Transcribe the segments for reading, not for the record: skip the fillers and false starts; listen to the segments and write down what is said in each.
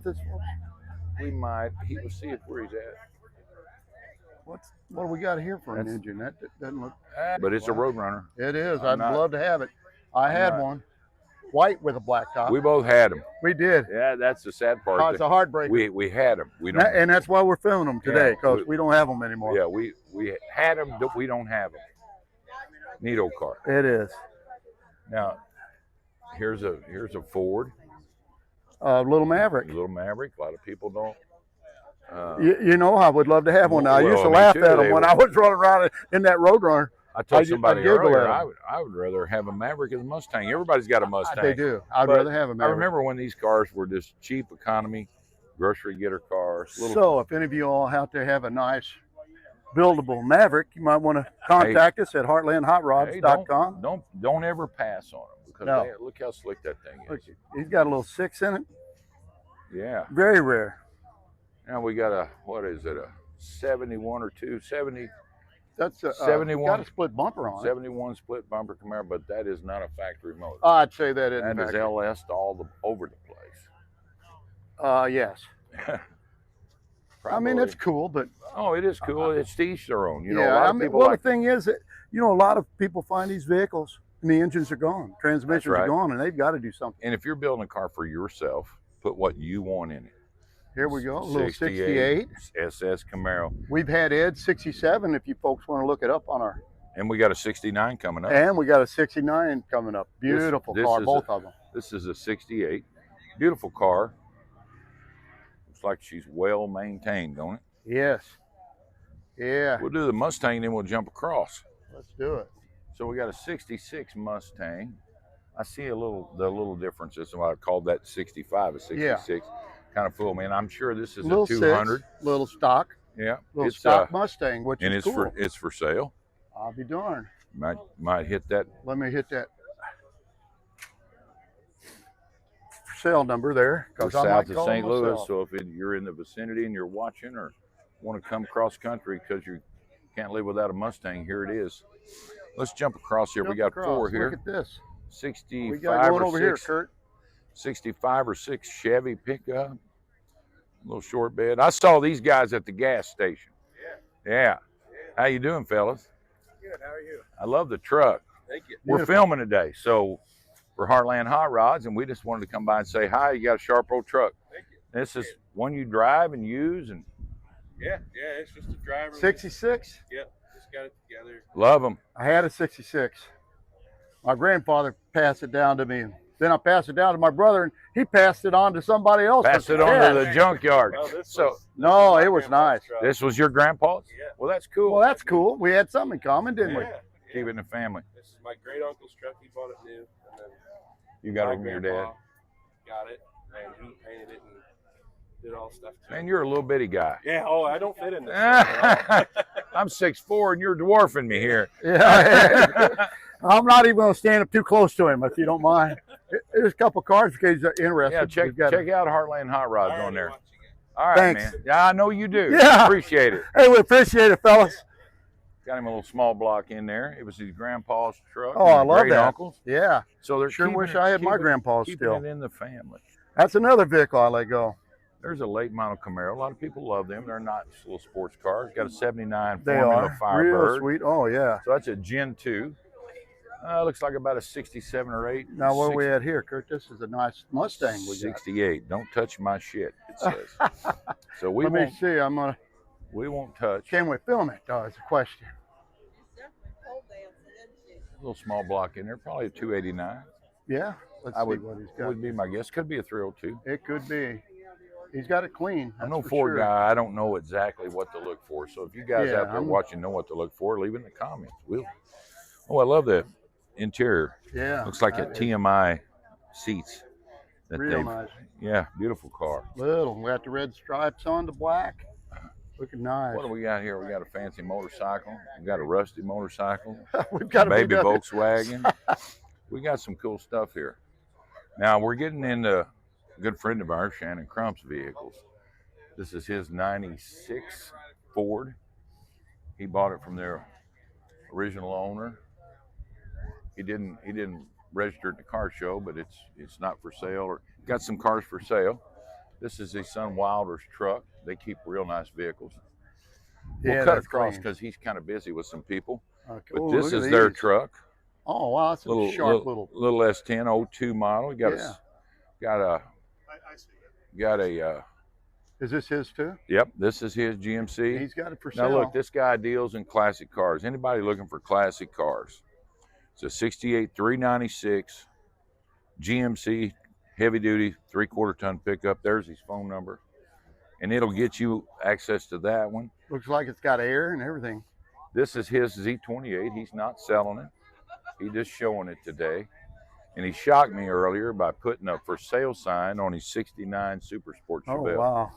this for? We might. We'll see it where he's at. What do we got here for an engine? That doesn't look. But it's a Roadrunner. It is. I'd love to have it. I had one, white with a black top. We both had them. We did. Yeah, that's the sad part. Oh, it's a heartbreaker. We had them. We don't. And that's why we're filming them today, because we don't have them anymore. Yeah, we had them. We don't have them. Neat old car. It is. Now, here's a Ford. Little Maverick. Little Maverick. A lot of people don't. You know, I would love to have one. I used to laugh at them when I was running around in that Roadrunner. I told somebody earlier, I would rather have a Maverick than a Mustang. Everybody's got a Mustang. They do. I'd rather have a Maverick. I remember when these cars were just cheap economy, grocery getter cars. So if any of you all out there have a nice buildable Maverick, you might want to contact us at heartlandhotrods.com. Don't ever pass on them, because look how slick that thing is. Look, he's got a little 6 in it. Yeah. Very rare. Now we got a, what is it, a 71 or 270? That's a 71. Got a split bumper on it. 71 split bumper Camaro, but that is not a factory motor. I'd say that isn't. That is LS all over the place. Yes. I mean, it's cool, but it is cool. It's to each their own. You know, a lot of people. Well, the thing is that a lot of people find these vehicles and the engines are gone, transmissions are gone, and they've got to do something. And if you're building a car for yourself, put what you want in it. Here we go, a little 68 SS Camaro. We've had Ed 67 if you folks want to look it up on our. And we got a 69 coming up. And we got a 69 coming up. Beautiful car, both of them. This is a 68. Beautiful car. Looks like she's well maintained, don't it? Yes. Yeah. We'll do the Mustang, then we'll jump across. Let's do it. So we got a 66 Mustang. I see the little differences. So I called that 65 a 66. Yeah. Kind of fooled me, and I'm sure this is a 200. Little stock. Yeah, little stock Mustang, which is cool. It's for sale. I'll be darned. Might hit that. Let me hit that sale number there. We're south of St. Louis, so if you're in the vicinity and you're watching or want to come cross country because you can't live without a Mustang, here it is. Let's jump across here. We got 4 here. Look at this. 65 we got one or over 6. Here, Kurt. 65 or 6 Chevy pickup, a little short bed. I saw these guys at the gas station. Yeah. How you doing, fellas? Good. How are you? I love the truck. Thank you. We're filming today, so we're Heartland Hot Rods, and we just wanted to come by and say hi. You got a sharp old truck. Thank you. This is one you drive and use, and yeah, it's just a driver. 66. Yep, just got it together. Love them. I had a 66. My grandfather passed it down to me. Then I passed it down to my brother, and he passed it on to somebody else. Passed it on to the junkyard. Well, it was nice. This was your grandpa's? Yeah. Well, that's cool. Well, that's cool. We had something in common, didn't we? Keep it in the family. This is my great uncle's truck. He bought it new. And then you got it from your dad? Got it, and he painted it and did all stuff too. Man, you're a little bitty guy. Yeah. Oh, I don't fit in this. I'm 6'4", and you're dwarfing me here. Yeah. I'm not even going to stand up too close to him, if you don't mind. There's a couple cars in case you're interested. Yeah, check out Heartland Hot Rods on there. All right, Thanks. man. Yeah, I know you do. Yeah. Appreciate it. Hey, we appreciate it, fellas. Got him a little small block in there. It was his grandpa's truck. Oh, I love that. Uncles. Yeah. So they're sure wish I had my grandpa's still. Keeping it in the family. That's another vehicle I let go. There's a late model Camaro. A lot of people love them. They're not just little sports cars. Got a 79 they Formula are. Firebird. Real sweet. Oh, yeah. So that's a Gen 2. Looks like about a 67 or 8. Now, what are we at here, Kurt? This is a nice Mustang we got. 68. Don't touch my shit, it says. So we Let me see. We won't touch. Can we film it, though, is the question. A little small block in there. Probably a 289. Yeah. Let's see what he's got. Would be my guess. Could be a 302. It could be. He's got it clean. I'm no Ford guy. I don't know exactly what to look for. So if you guys out there watching know what to look for, leave it in the comments. Oh, I love that interior. Yeah. Looks like a TMI seats. Real nice. Yeah, beautiful car. Little. We got the red stripes on the black. Looking nice. What do we got here? We got a fancy motorcycle. We got a rusty motorcycle. We've got a baby Volkswagen. We got some cool stuff here. Now we're getting into a good friend of ours, Shannon Crump's vehicles. This is his 96 Ford. He bought it from their original owner. He didn't register at the car show, but it's not for sale. Or got some cars for sale. This is his son Wilder's truck. They keep real nice vehicles. Yeah, We'll cut that's across clean. because he's kind of busy with some people. Okay. But Ooh, this look at is their these. truck. Oh wow, that's a sharp little. Little S10 02 model. You got a Is this his too? Yep, this is his GMC. He's got it for sale. Now look, this guy deals in classic cars. Anybody looking for classic cars? It's a 68 396 GMC heavy duty 3/4 ton pickup. There's his phone number. And it'll get you access to that one. Looks like it's got air and everything. This is his Z28. He's not selling it. He's just showing it today. And he shocked me earlier by putting a for sale sign on his 69 Super Sport Chevelle. Oh wow.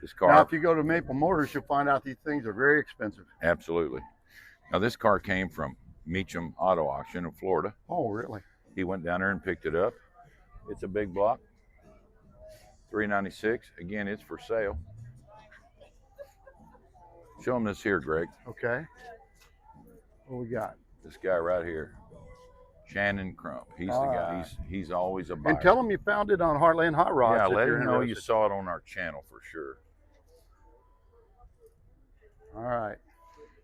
This car. Now if you go to Maple Motors, you'll find out these things are very expensive. Absolutely. Now this car came from Meacham Auto Auction in Florida. Oh really? He went down there and picked it up. It's a big block. $396. Again, it's for sale. Show him this here, Greg. Okay. What we got? This guy right here. Shannon Crump. He's the guy. He's always a buyer. And tell him you found it on Heartland Hot Rods. Yeah, if let you're him know you interested. saw it on our channel for sure. All right.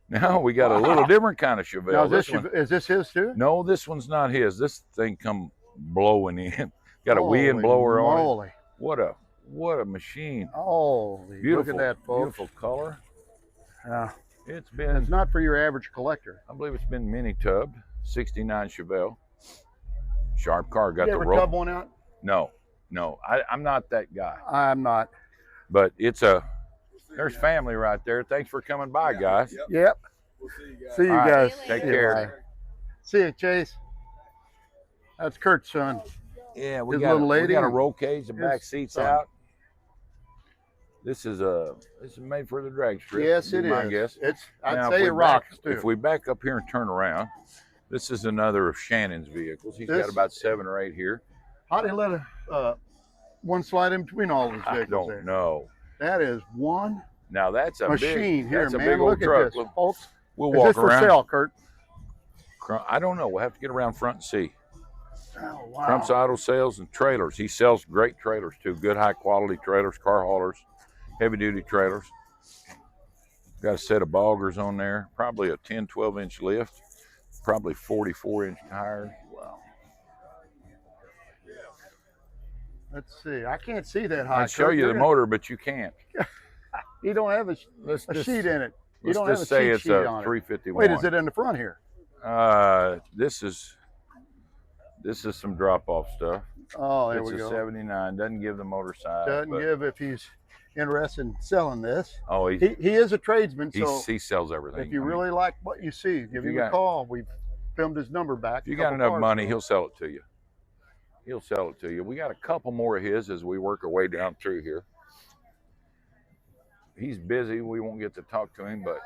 Now we got a little different kind of Chevelle. Now This is this his too? No, this one's not his. This thing come blowing in. Got a Holy wind blower on moly. it. What a machine. Holy, Beautiful. look at that, folks. Beautiful color. Yeah. It's been, It's not for your average collector. I believe it's been mini tubbed. 69 Chevelle. Sharp car. Got You the ever roll. tub one out? No. I'm not that guy. I'm not. But there's family right there. Thanks for coming by, guys. Yep. We'll see you guys. See you All right. guys. Take Yeah, care. bye. See you, Chase. That's Kurt's son. Yeah, His little lady we got a and roll cage. The back his seats son. out. This is made for the drag strip. Yes, it my is. guess. I'd Now, say if we it rocks back, too. If we back up here and turn around, this is another of Shannon's vehicles. He's got This- about 7 or 8 here. How do you let one slide in between all these I vehicles? don't there? know. That is one Now that's a machine big, here, that's a man. big old Look truck. at this, Look, folks. we'll Is walk this for around. sale, Kurt? I don't know. We'll have to get around front and see. Oh, wow. Crump's Auto Sales and Trailers. He sells great trailers too. Good high quality trailers, car haulers, heavy duty trailers. Got a set of boggers on there. Probably a 10, 12 inch lift. Probably 44 inch tires. Wow. Let's see. I can't see that high. I'd show Kurt. you the You're motor, but you can't. You don't have a Let's just sheet in it. You let's don't have just a say cheat it's sheet a on it. 351. Wait, is it in the front here? This is some drop off stuff. Oh, there It's we a go. 79. Doesn't give the motor size. Doesn't but- give if he's interested in selling this. Oh, He is a tradesman, so he sells everything. if you I mean, really like what you see, give you him a got- call. We've filmed his number back. if you a got couple enough cars money, ago. he'll sell it to you. He'll sell it to you. We got a couple more of his as we work our way down through here. He's busy. We won't get to talk to him, but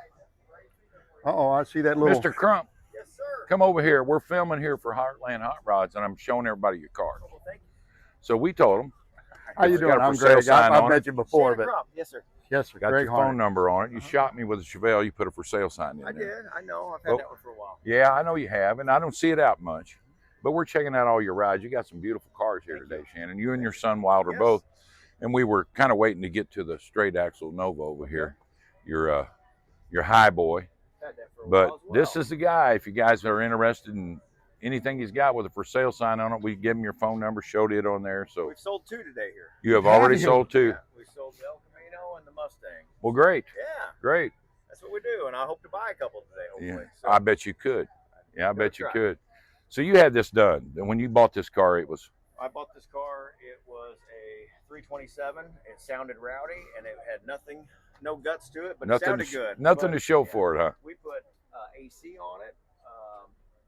Uh-oh, I see that little. Mr. Crump, Yes, sir. come over here. We're filming here for Heartland Hot Rods, and I'm showing everybody your car. Well, thank you. So we told him, How you It's got doing? a I'm for sale Greg. sign I've on met it. you before, Shannon but Crump. Yes, sir. yes, sir. got Greg your phone Harnett. number on it. You shot me with a Chevelle. You put a for sale sign in I there. did. I know. I've had Oh. that one for a while. Yeah, I know you have, and I don't see it out much. But we're checking out all your rides. You got some beautiful cars here Thank today, Shannon. You and your son Wilder Yes. both. And we were kind of waiting to get to the straight axle Nova over here. Your high boy. Had that for a But while as well. this is the guy. If you guys are interested in anything he's got with a for sale sign on it, we give him your phone number, showed it on there. So We've sold 2 today here. you have Have already you? sold 2. Yeah, we sold the El Camino and the Mustang. Well, great, Yeah, great. that's what we do, and I hope to buy a couple today. Hopefully. Yeah, I bet you could. Yeah, I Gonna bet you try. could. So you had this done. And when you bought this car, it was I bought this car. It was a 327. It sounded rowdy, and it had no guts to it, but it nothing, sounded to, good. nothing But, to show yeah, for it, huh? We put AC on it.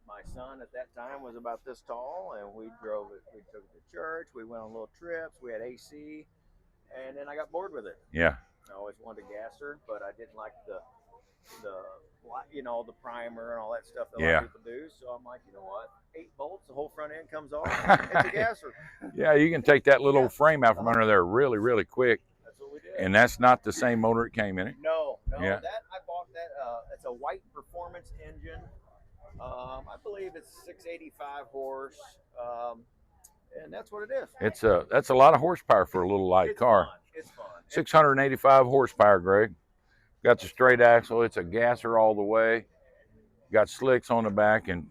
My son at that time was about this tall, and we drove it. We took it to church. We went on little trips. We had AC, and then I got bored with it. Yeah. I always wanted a gasser, but I didn't like the the primer and all that stuff that a lot Yeah. of people do. So I'm like, you know what? 8 bolts, the whole front end comes off. It's a gasser. Yeah, you can take that little Yeah. frame out from under there really, really quick. That's what we did. And that's not the same motor it came in it. No, Yeah. that I bought that. It's a white performance engine. I believe it's 685 horse. and that's what it is. That's a lot of horsepower for a little light It's car. fun. It's fun. 685 horsepower, Greg. Got the straight axle. It's a gasser all the way. Got slicks on the back, and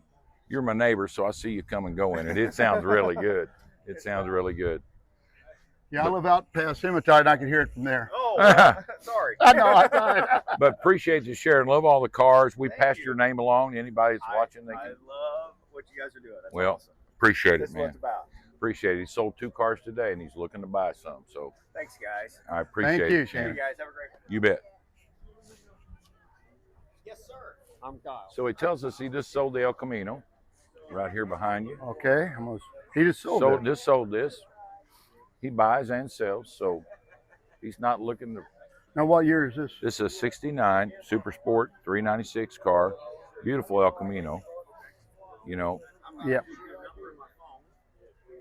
you're my neighbor, so I see you come and go in it. It sounds really good. It sounds really good. Yeah, I live out past Cemetery, and I can hear it from there. Oh, sorry. I know. I thought But appreciate you sharing. Love all the cars. We Thank passed you. your name along. Anybody that's watching, they I can love what you guys are doing. That's Well, awesome. appreciate That's it, what man. it's about. Appreciate it. He sold 2 cars today, and he's looking to buy some. So Thanks, guys. I appreciate Thank you, it. Shannon. You guys have a great. You bet. Yes, sir. I'm Kyle. So he tells us he just sold the El Camino right here behind you. okay, he just sold it. Sold this. He buys and sells, so he's not looking to. Now, what year is this? This is a 69 Super Sport 396 car. Beautiful El Camino. You know, Yeah.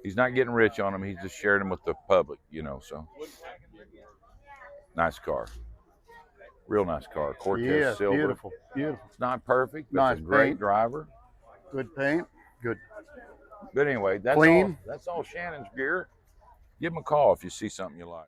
he's not getting rich on them. He's just sharing them with the public, you know, so. Nice car. Real nice car. Cortez Yeah, silver. beautiful, beautiful. It's not perfect, but Nice it's a great paint. driver. Good paint. Good. But anyway, Clean. that's all Shannon's gear. Give him a call if you see something you like.